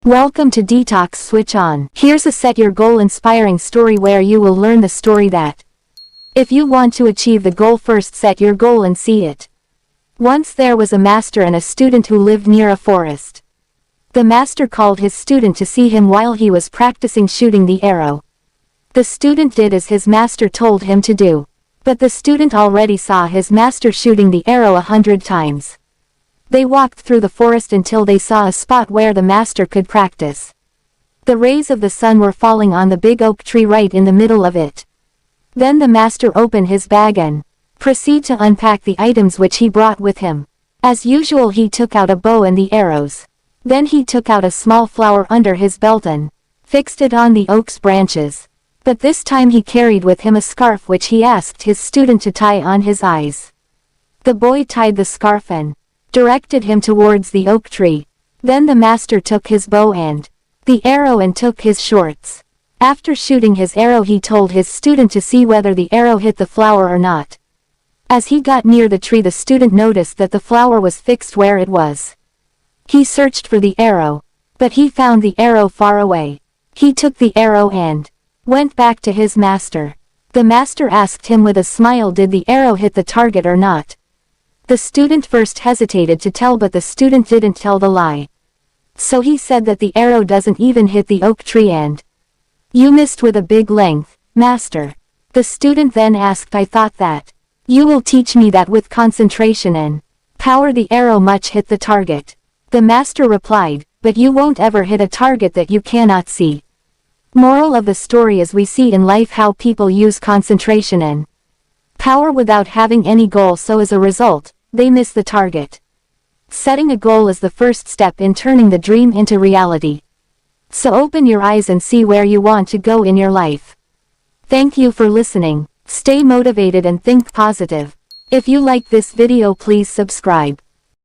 Welcome to DETOX Switch On. Here's a set your goal inspiring story where you will learn the story that. If you want to achieve the goal, first set your goal and see it. Once there was a master and a student who lived near a forest. The master called his student to see him while he was practicing shooting the arrow. The student did as his master told him to do. But the student already saw his master shooting the arrow 100 times. They walked through the forest until they saw a spot where the master could practice. The rays of the sun were falling on the big oak tree right in the middle of it. Then the master opened his bag and proceeded to unpack the items which he brought with him. As usual, he took out a bow and the arrows. Then he took out a small flower under his belt and fixed it on the oak's branches. But this time he carried with him a scarf which he asked his student to tie on his eyes. The boy tied the scarf and directed him towards the oak tree. Then the master took his bow and the arrow and took his shorts. After shooting his arrow, he told his student to see whether the arrow hit the flower or not. As he got near the tree, the student noticed that the flower was fixed where it was. He searched for the arrow, but he found the arrow far away. He took the arrow and went back to his master. The master asked him with a smile, did the arrow hit the target or not? The student first hesitated to tell, but the student didn't tell the lie. So he said that the arrow doesn't even hit the oak tree and you missed with a big length, master. The student then asked, I thought that you will teach me that with concentration and power the arrow much hit the target. The master replied, but you won't ever hit a target that you cannot see. Moral of the story is we see in life how people use concentration and power without having any goal, so as a result, they miss the target. Setting a goal is the first step in turning the dream into reality. So open your eyes and see where you want to go in your life. Thank you for listening. Stay motivated and think positive. If you like this video, please subscribe.